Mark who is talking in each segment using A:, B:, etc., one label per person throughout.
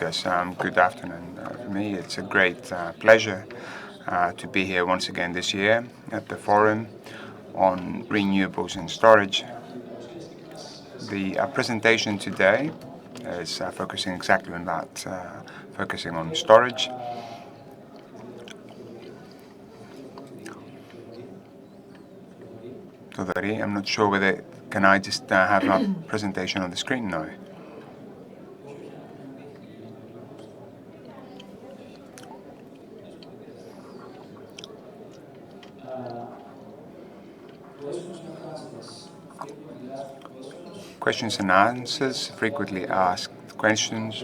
A: Yes, good afternoon. For me, it's a great pleasure to be here once again this year at the forum on renewables and storage. The presentation today is focusing exactly on that, focusing on storage. I'm not sure whether can I just have a presentation on the screen now. Questions and answers, frequently asked questions,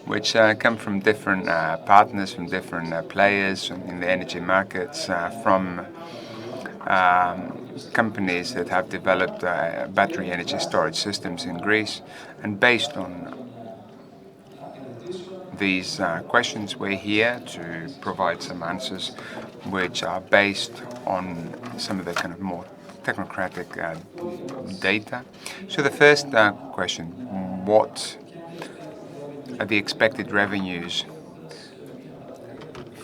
A: which come from different partners, from different players in the energy markets, from companies that have developed battery energy storage systems in Greece. And based on these questions, we're here to provide some answers which are based on some of the kind of more technocratic data. So the first question, what are the expected revenues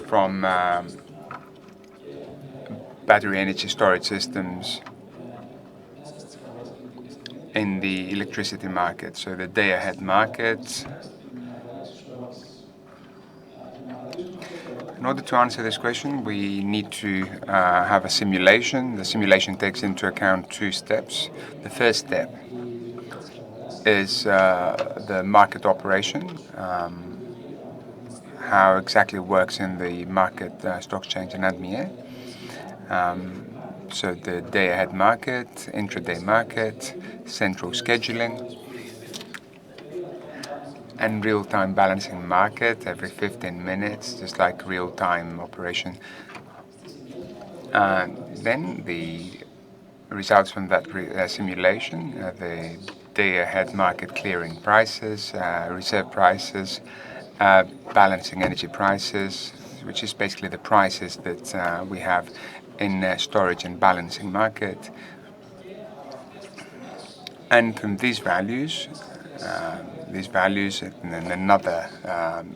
A: from battery energy storage systems in the electricity market, so the day-ahead market? In order to answer this question, we need to have a simulation. The simulation takes into account two steps. The first step is the market operation, how exactly it works in the market stock exchange and Admiye. So the day-ahead market, intraday market, central scheduling, and real-time balancing market every 15 minutes, just like real-time operation. Then the results from that simulation, the day-ahead market clearing prices, reserve prices, balancing energy prices, which is basically the prices that we have in storage and balancing market. And from these values and another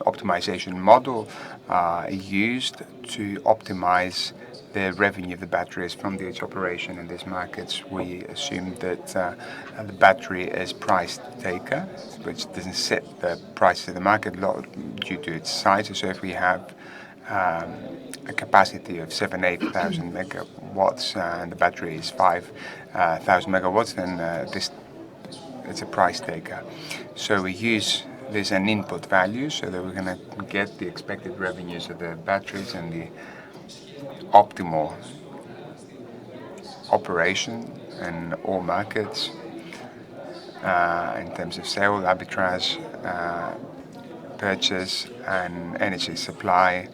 A: optimization model are used to optimize the revenue of the batteries from each operation in these markets. We assume that the battery is price taker, which doesn't set the price of the market due to its size. So if we have a capacity of 8,000 megawatts and the battery is 5,000 megawatts, then it's a price taker. So we use this as an input value so that we're going to get the expected revenues of the batteries and the optimal operation in all markets in terms of sale, arbitrage, purchase, and energy supply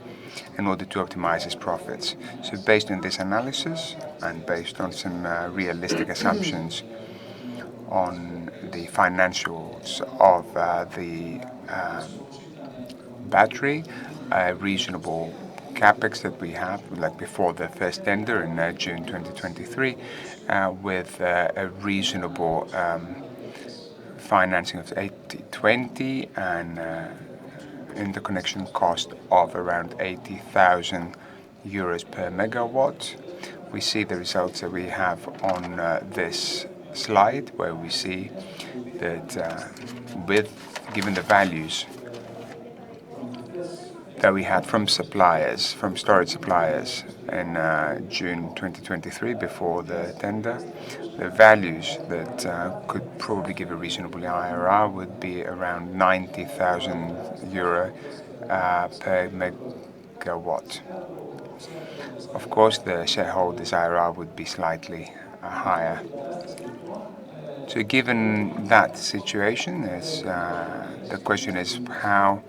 A: in order to optimize its profits. So based on this analysis and based on some realistic assumptions on the financials of the battery, reasonable capex that we have, like before the first tender in June 2023, with a reasonable financing of 80/20 and interconnection cost of around 80,000 euros per megawatt. We see the results that we have on this slide, where we see that given the values that we had from suppliers, from storage suppliers in June 2023 before the tender, the values that could probably give a reasonable IRR would be around 90,000 euro per megawatt. Of course, the shareholders' IRR would be slightly higher. So given that situation, the question is how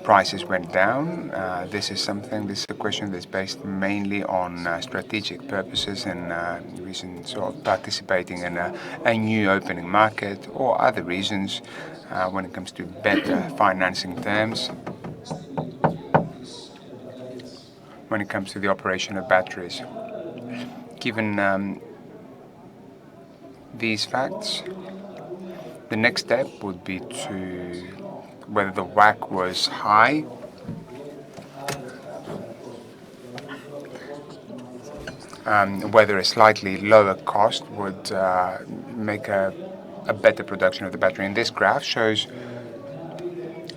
A: prices went down. This is a question that's based mainly on strategic purposes and reasons of participating in a new opening market or other reasons when it comes to better financing terms, when it comes to the operation of batteries. Given these facts, The next step would be to whether the WACC was high, whether a slightly lower cost would make a better production of the battery. And this graph shows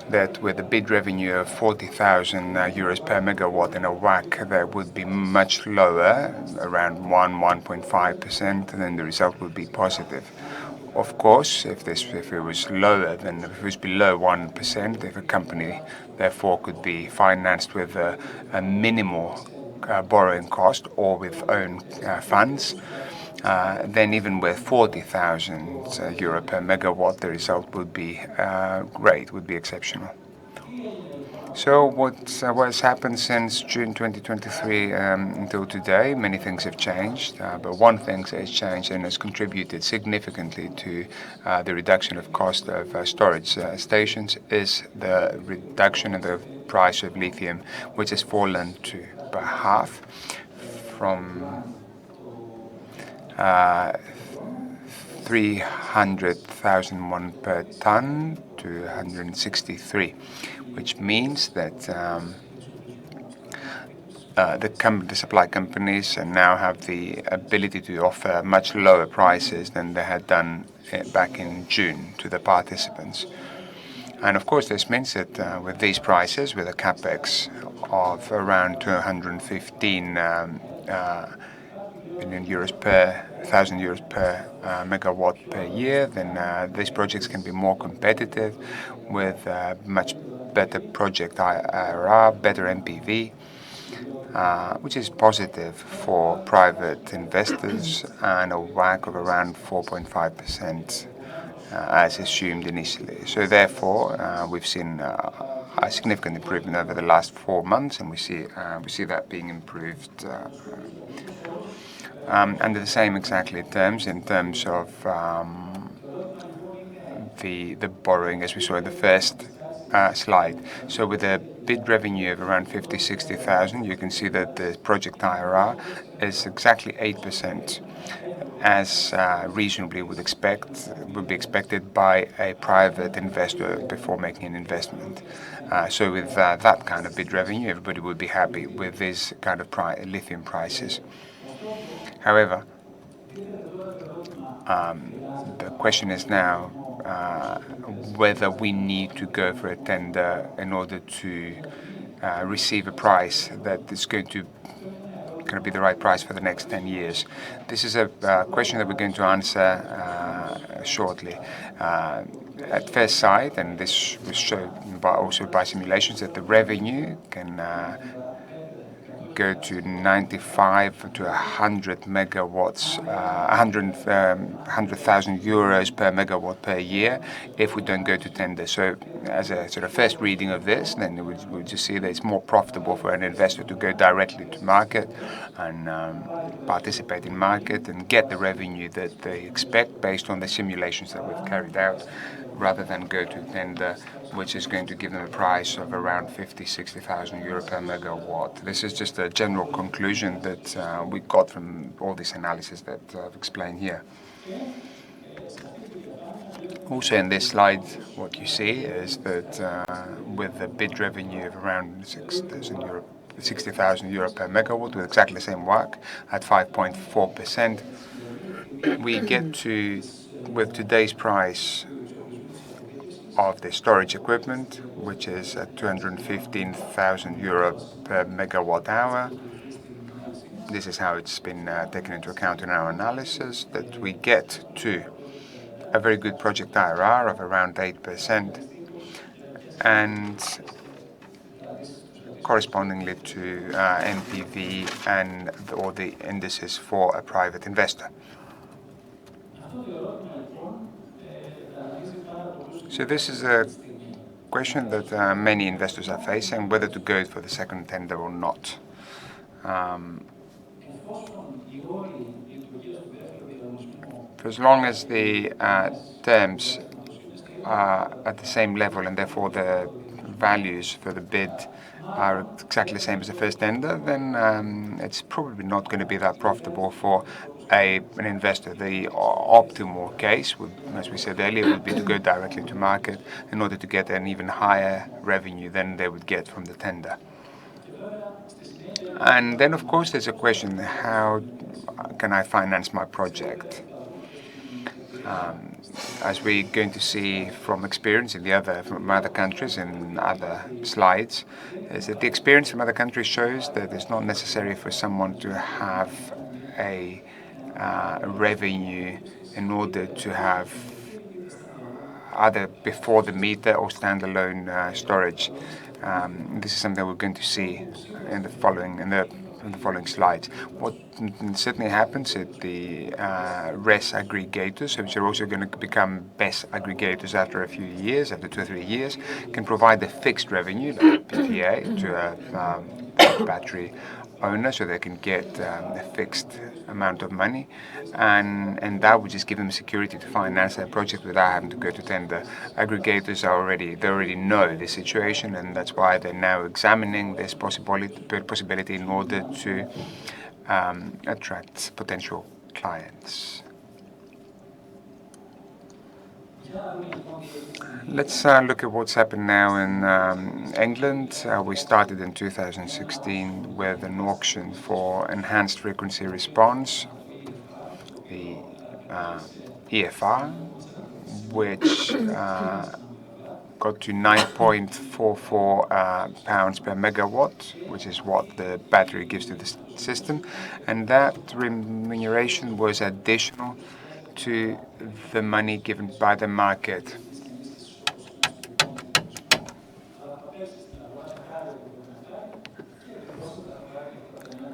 A: that with a bid revenue of 40,000 euros per megawatt and a WACC that would be much lower, around 1.5%, then the result would be positive. Of course, if it was lower, then if it was below 1%, if a company therefore could be financed with a minimal borrowing cost or with own funds, then even with 40,000 euro per megawatt, the result would be great, would be exceptional. So what has happened since June 2023 until today? Many things have changed, but one thing that has changed and has contributed significantly to the reduction of cost of storage stations is the reduction in the price of lithium, which has fallen to by half, from 300,000 per ton to 163, which means that the supply companies now have the ability to offer much lower prices than they had done back in June to the participants. And of course, this means that with these prices, with a capex of around 215 million euros per 1,000 euros per megawatt per year, then these projects can be more competitive with much better project IRR, better NPV, which is positive for private investors, and a WACC of around 4.5%. As assumed initially. So therefore, we've seen a significant improvement over the last 4 months, and we see that being improved under the same exactly terms, in terms of the borrowing, as we saw in the first slide. So with a bid revenue of around 50,000-60,000, you can see that the project IRR is exactly 8%. As reasonably would be expected by a private investor before making an investment. So with that kind of bid revenue, everybody would be happy with this kind of lithium prices. However, the question is now whether we need to go for a tender in order to receive a price that is going to be the right price for the next 10 years. This is a question that we're going to answer shortly. At first sight, and this was shown also by simulations, that the revenue can go to 95 to 100 megawatts, 100,000 euros per megawatt per year if we don't go to tender. So as a sort of first reading of this, then we just see that it's more profitable for an investor to go directly to market and participate in market and get the revenue that they expect based on the simulations that we've carried out, rather than go to tender, which is going to give them a price of around 50,000-60,000 euro per megawatt. This is just a general conclusion that we got from all this analysis that I've explained here. Also in this slide, what you see is that with the bid revenue of around 60,000 euro per megawatt, with exactly the same WACC at 5.4%, we get to, with today's price of the storage equipment, which is at 215,000 euro per megawatt hour. This is how it's been taken into account in our analysis, that we get to a very good project IRR of around 8%, and correspondingly to NPV and all the indices for a private investor. So this is a question that many investors are facing, whether to go for the second tender or not. For as long as the terms are at the same level, and therefore the values for the bid are exactly the same as the first tender, then it's probably not going to be that profitable for an investor. The optimal case, would, as we said earlier, would be to go directly to market in order to get an even higher revenue than they would get from the tender. And then, of course, there's a question, how can I finance my project? As we're going to see from experience from other countries and other slides, is that the experience from other countries shows that it's not necessary for someone to have a revenue in order to have either before the meter or standalone storage. This is something we're going to see in the following slides. What certainly happens at the RES aggregators, which are also going to become BESS aggregators after a few years, after 2 or 3 years, can provide a fixed revenue, like PPA, to a battery owner, so they can get a fixed amount of money, and that would just give them security to finance their project without having to go to tender. Aggregators they already know the situation, and that's why they're now examining this possibility in order to attract potential clients. Let's look at what's happened now in England. We started in 2016 with an auction for enhanced frequency response, the EFR, which got to £9.44 per megawatt, which is what the battery gives to the system, and that remuneration was additional to the money given by the market.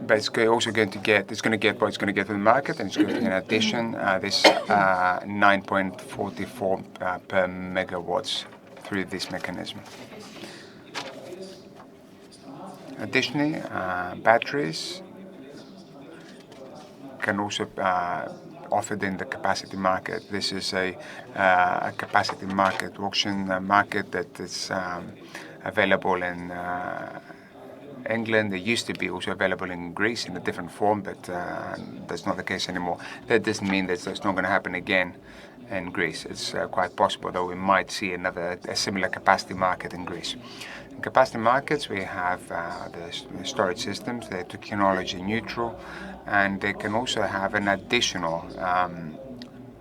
A: But it's going to get what it's going to get from the market, and it's going to, in addition, this 9.44 per megawatts through this mechanism. Additionally, batteries can also offered in the capacity market. This is a capacity market auction market that is available in England. It used to be also available in Greece in a different form, but that's not the case anymore. That doesn't mean that it's not going to happen again in Greece. It's quite possible that we might see a similar capacity market in Greece. In capacity markets, we have the storage systems. They're technology neutral, and they can also have an additional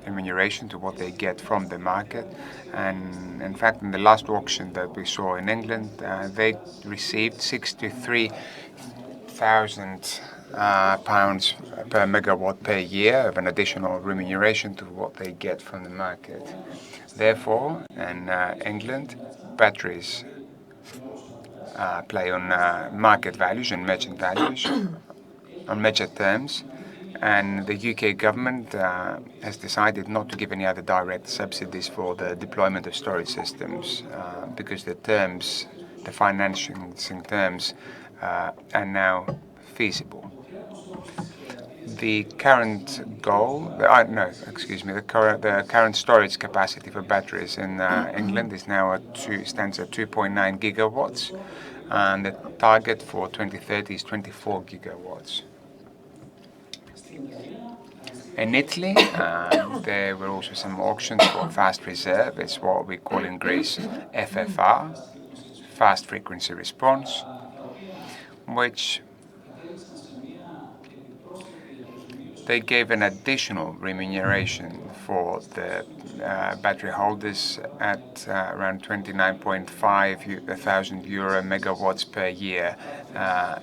A: remuneration to what they get from the market. And in fact, in the last auction that we saw in England, they received £63,000 per megawatt per year of an additional remuneration to what they get from the market. Therefore, in England, batteries play on market values and merchant values, on merchant terms, and the UK government has decided not to give any other direct subsidies for the deployment of storage systems because the financing terms are now feasible. The current goal, the current storage capacity for batteries in England is now stands at 2.9 gigawatts, and the target for 2030 is 24 gigawatts. In Italy, there were also some auctions for fast reserve. It's what we call in Greece FFR, fast frequency response, which they gave an additional remuneration for the battery holders at around 29.5 thousand euro megawatts per year.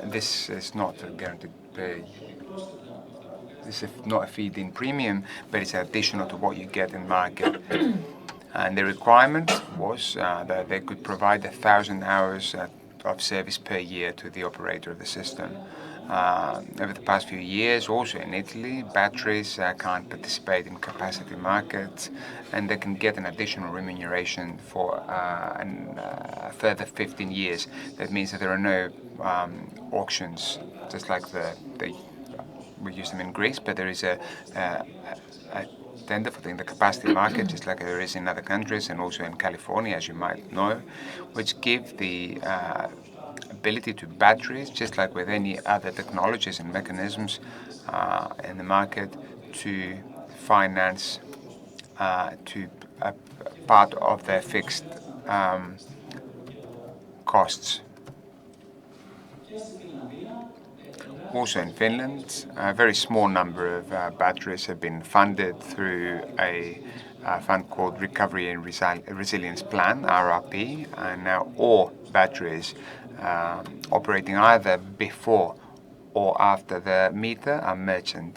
A: This is not a guaranteed pay. This is not a feed-in premium, but it's additional to what you get in market. And the requirement was that they could provide 1,000 hours of service per year to the operator of the system. Over the past few years, also in Italy, batteries can't participate in capacity markets, and they can get an additional remuneration for a further 15 years. That means that there are no auctions, just like we use them in Greece, but there is a tender in the capacity market, just like there is in other countries and also in California, as you might know, which give the ability to batteries, just like with any other technologies and mechanisms in the market, to finance to part of their fixed costs. Also in Finland, a very small number of batteries have been funded through a fund called Recovery and Resilience Plan, RRP, and now all batteries operating either before or after the meter are merchant.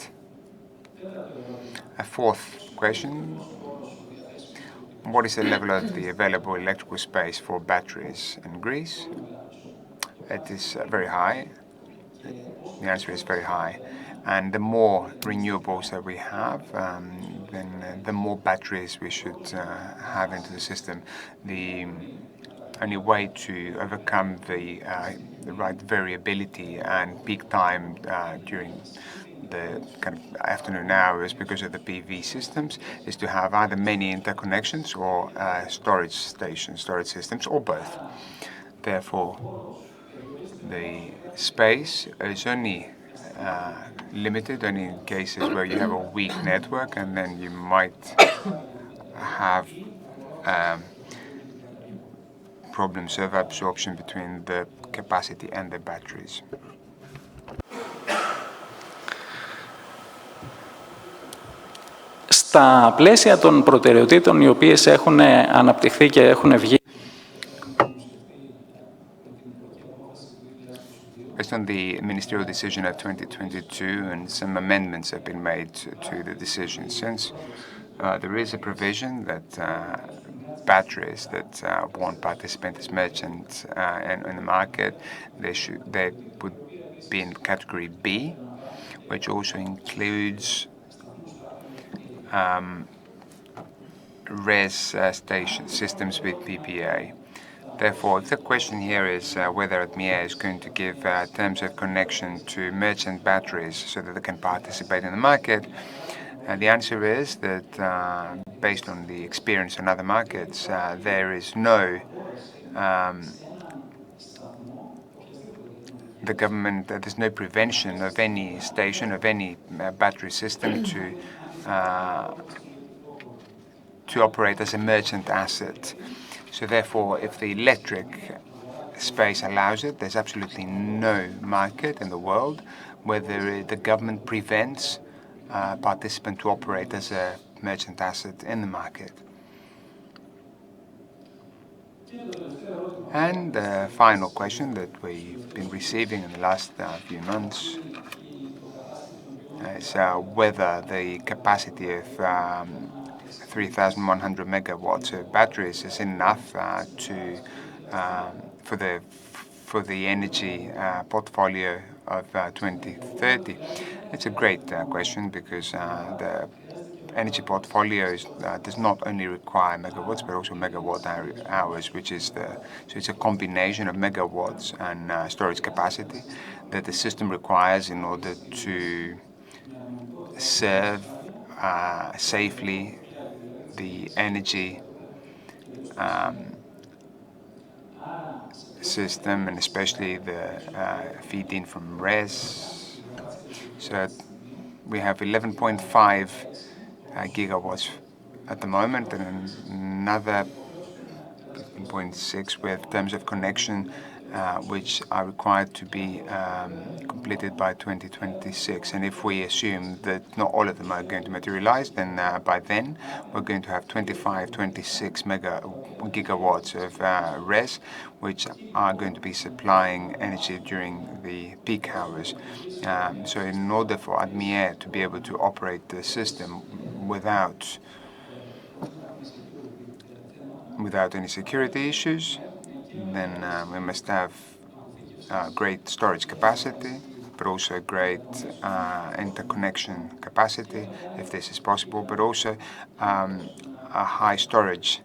A: A fourth question: what is the level of the available electrical space for batteries in Greece? It is very high. The answer is very high. And the more renewables that we have, then the more batteries we should have into the system. The only way to overcome the right variability and peak time during the kind of afternoon hours because of the PV systems is to have either many interconnections or storage stations, storage systems, or both. Therefore, the space is only limited only in cases where you have a weak network, and then you might have problems of absorption between the capacity and the batteries.
B: Στα πλαίσια των προτεραιοτήτων οι οποίες έχουν αναπτυχθεί και έχουν βγει.
A: Based on the ministerial decision of 2022, and some amendments have been made to the decision since, there is a provision that batteries that won't participate as merchants in the market, they would be in category B, which also includes res station systems with PPA. Therefore, the question here is whether Grammia is going to give terms of connection to merchant batteries so that they can participate in the market. The answer is that, based on the experience in other markets, there is no the government, there's no prevention of any station, of any battery system to operate as a merchant asset. So therefore, if the electric space allows it, there's absolutely no market in the world where the government prevents a participant to operate as a merchant asset in the market. And the final question that we've been receiving in the last few months is whether the capacity of 3,100 megawatts of batteries is enough for the energy portfolio of 2030. It's a great question because the energy portfolio does not only require megawatts but also megawatt hours, so it's a combination of megawatts and storage capacity that the system requires in order to serve safely the energy system, and especially the feed-in from res. So we have 11.5 gigawatts at the moment, and another 15.6 with terms of connection which are required to be completed by 2026. And if we assume that not all of them are going to materialize, then by then we're going to have 26 gigawatts of res, which are going to be supplying energy during the peak hours. So in order for Grammia to be able to operate the system without any security issues, then we must have great storage capacity, but also great interconnection capacity, if this is possible, but also a high storage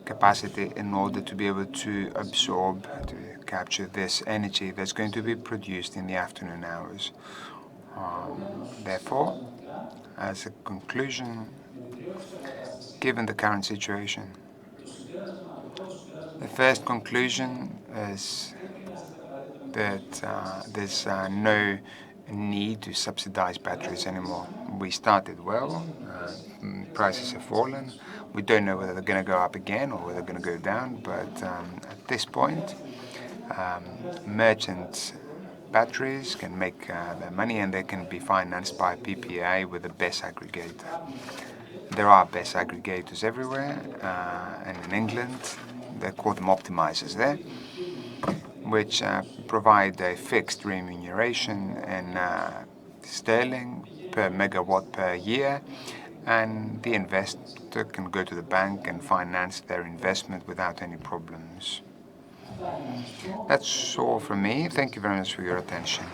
A: capacity in order to be able to absorb, to capture this energy that's going to be produced in the afternoon hours. Therefore, as a conclusion, given the current situation, the first conclusion is that there's no need to subsidize batteries anymore. We started well, prices have fallen. We don't know whether they're going to go up again or whether they're going to go down, but at this point, merchant batteries can make their money and they can be financed by PPA with the BESS aggregator. There are BESS aggregators everywhere, and in England, they call them optimizers there, which provide a fixed remuneration in sterling per megawatt per year, and the investor can go to the bank and finance their investment without any problems. That's all from me. Thank you very much for your attention.